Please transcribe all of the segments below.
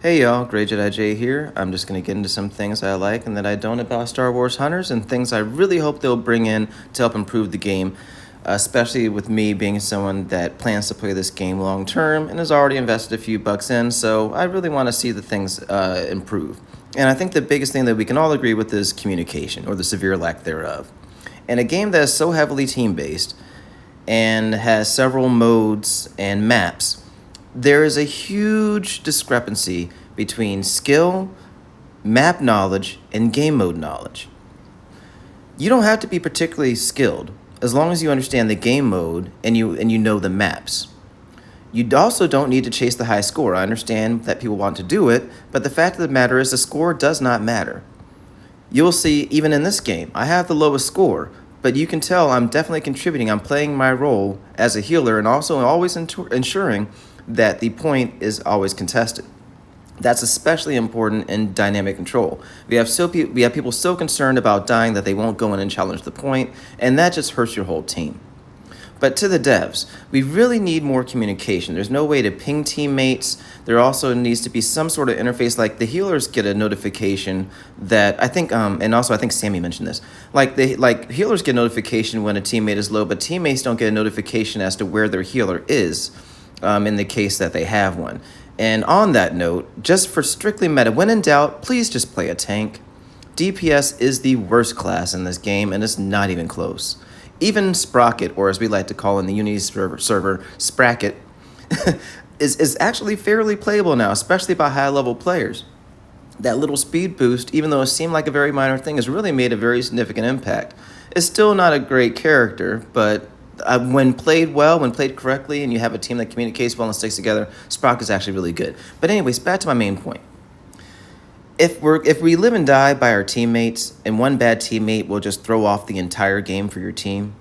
Hey y'all, Grey Jedi J here. I'm just going to get into some things I like and that I don't about Star Wars Hunters and things I really hope they'll bring in to help improve the game, especially with me being someone that plans to play this game long term and has already invested a few bucks in, so I really want to see the things improve. And I think the biggest thing that we can all agree with is communication, or the severe lack thereof. In a game that is so heavily team-based and has several modes and maps, there is a huge discrepancy between skill, map knowledge, and game mode knowledge. You don't have to be particularly skilled as long as you understand the game mode and you know the maps. You also don't need to chase the high score. I understand that people want to do it, but the fact of the matter is the score does not matter. You'll see, even in this game, I have the lowest score, but you can tell I'm definitely contributing. I'm playing my role as a healer and also always ensuring that the point is always contested. That's especially important in dynamic control. We have people so concerned about dying that they won't go in and challenge the point, and that just hurts your whole team. But to the devs, we really need more communication. There's no way to ping teammates. There also needs to be some sort of interface, like the healers get a notification that I think, and also I think Sammy mentioned this. Like healers get a notification when a teammate is low, but teammates don't get a notification as to where their healer is, in the case that they have one. And on that note, just for strictly meta, when in doubt, please just play a tank. DPS is the worst class in this game, and it's not even close. Even Sprocket, or as we like to call in the Unity server, Spracket, is actually fairly playable now, especially by high-level players. That little speed boost, even though it seemed like a very minor thing, has really made a very significant impact. It's still not a great character, but when played well, when played correctly, and you have a team that communicates well and sticks together, Sprocket is actually really good. But anyways, back to my main point. If we live and die by our teammates, and one bad teammate will just throw off the entire game for your team,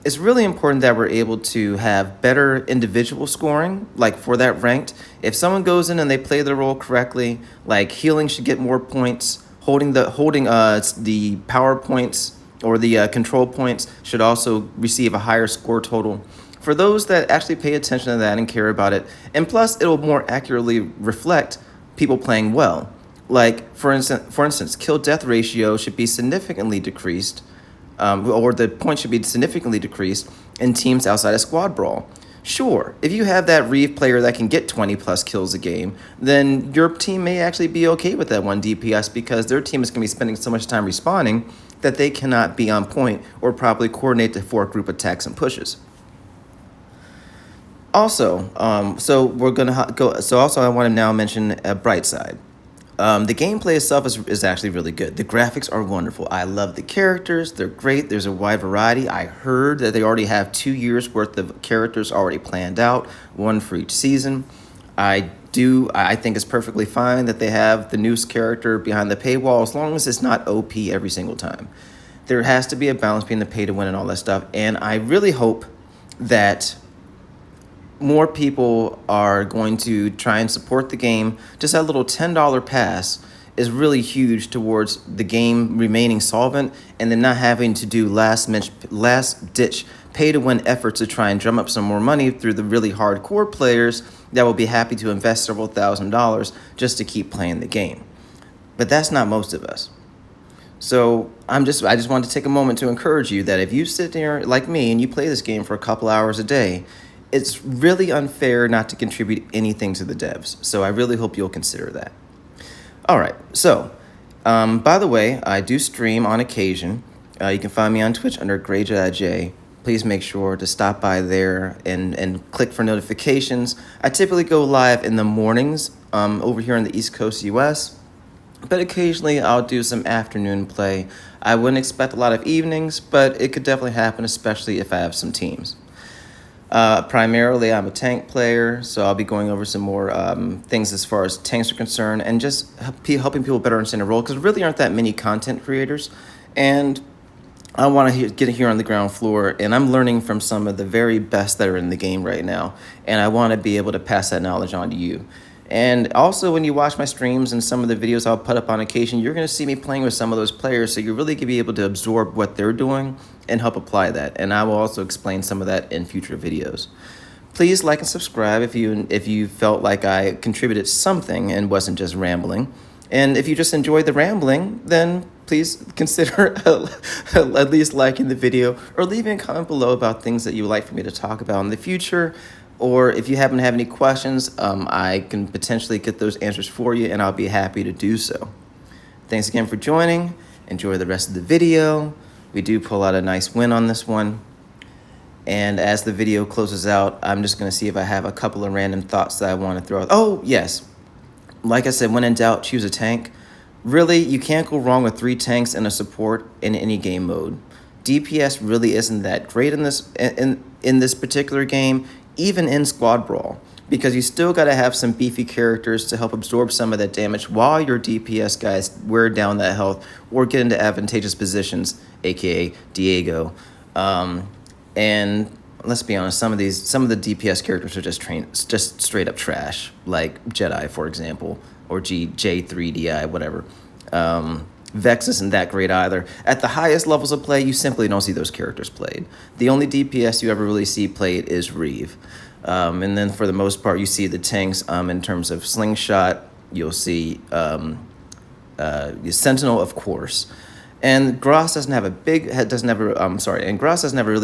it's really important that we're able to have better individual scoring, like for that ranked. If someone goes in and they play their role correctly, like healing should get more points, holding the power points or the control points should also receive a higher score total. For those that actually pay attention to that and care about it, and plus it'll more accurately reflect people playing well. Like, for instance, kill-death ratio should be significantly decreased, or the points should be significantly decreased in teams outside of Squad Brawl. Sure, if you have that Reeve player that can get 20-plus kills a game, then your team may actually be okay with that one DPS because their team is going to be spending so much time respawning that they cannot be on point or properly coordinate the four group attacks and pushes. Also, so we're gonna go. So also, I want to now mention a bright side. The gameplay itself is actually really good. The graphics are wonderful. I love the characters. They're great. There's a wide variety. I heard that they already have 2 years worth of characters already planned out, one for each season. I think it's perfectly fine that they have the newest character behind the paywall as long as it's not OP every single time. There has to be a balance between the pay to win and all that stuff. And I really hope that more people are going to try and support the game. Just that little $10 pass is really huge towards the game remaining solvent and then not having to do last-ditch pay-to-win efforts to try and drum up some more money through the really hardcore players that will be happy to invest several $1,000s just to keep playing the game. But that's not most of us. So I just wanted to take a moment to encourage you that if you sit there like me and you play this game for a couple hours a day, it's really unfair not to contribute anything to the devs. So I really hope you'll consider that. All right, so by the way, I do stream on occasion. You can find me on Twitch under Grey Jedi J. Please make sure to stop by there and click for notifications. I typically go live in the mornings over here in the East Coast US, but occasionally I'll do some afternoon play. I wouldn't expect a lot of evenings, but it could definitely happen, especially if I have some teams. Primarily, I'm a tank player, so I'll be going over some more things as far as tanks are concerned and just helping people better understand the role, because there really aren't that many content creators, and I want to get here on the ground floor, and I'm learning from some of the very best that are in the game right now, and I want to be able to pass that knowledge on to you. And also, when you watch my streams and some of the videos I'll put up on occasion, you're going to see me playing with some of those players, so you're really going to be able to absorb what they're doing and help apply that. And I will also explain some of that in future videos. Please like and subscribe if you felt like I contributed something and wasn't just rambling. And if you just enjoyed the rambling, then please consider at least liking the video or leaving a comment below about things that you would like for me to talk about in the future. Or if you happen to have any questions, I can potentially get those answers for you, and I'll be happy to do so. Thanks again for joining. Enjoy the rest of the video. We do pull out a nice win on this one. And as the video closes out, I'm just going to see if I have a couple of random thoughts that I want to throw out. Oh, yes. Like I said, when in doubt, choose a tank. Really, you can't go wrong with 3 tanks and a support in any game mode. DPS really isn't that great in this particular game, even in Squad Brawl, because you still got to have some beefy characters to help absorb some of that damage while your DPS guys wear down that health or get into advantageous positions, aka Diego. And let's be honest, some of the DPS characters are just straight up trash, like Jedi, for example, or J3DI, whatever. Vex isn't that great either. At the highest levels of play, you simply don't see those characters played. The only DPS you ever really see played is Reeve. And then for the most part, you see the tanks in terms of Slingshot. You'll see Sentinel, of course. And Gross doesn't have a really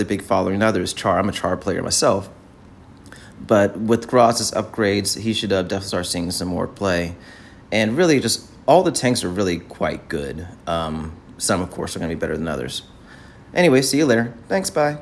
big following. Neither is Char. I'm a Char player myself. But with Gross's upgrades, he should definitely start seeing some more play. And really, just all the tanks are really quite good. Some, of course, are going to be better than others. Anyway, see you later. Thanks, bye.